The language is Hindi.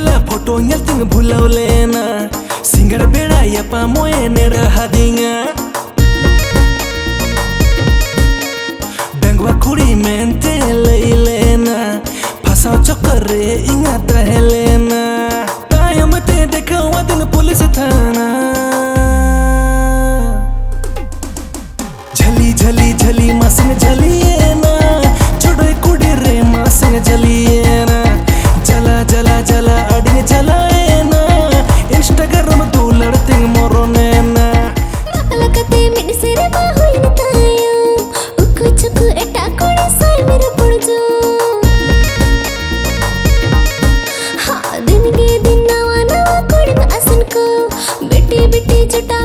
वाला फोटो तिंग भूलौलेना सिंगर बेड़ा यपा मोए ने रहादिंगा बेंगवा कुड़ी मेंते लेना फसाओ चक्कर रे इंगा तहलेना तायम ते देखा वादिंग पुलिस थाना झली झली झली मासिंग झलिए ना छोड़े कुड़ी रे मासिंग झलिए ना जला जला जला अडिंग जलाए ना इंस्टाग्राम तू लड़ते मोरोने ना लगते मिन सिरे बाहुइन ताया उकु चुकु एटा कोड़े साल मेरे पड़ जो हाँ दिन के दिन नवा नवा कोड़े असन को बेटी बेटी जुटा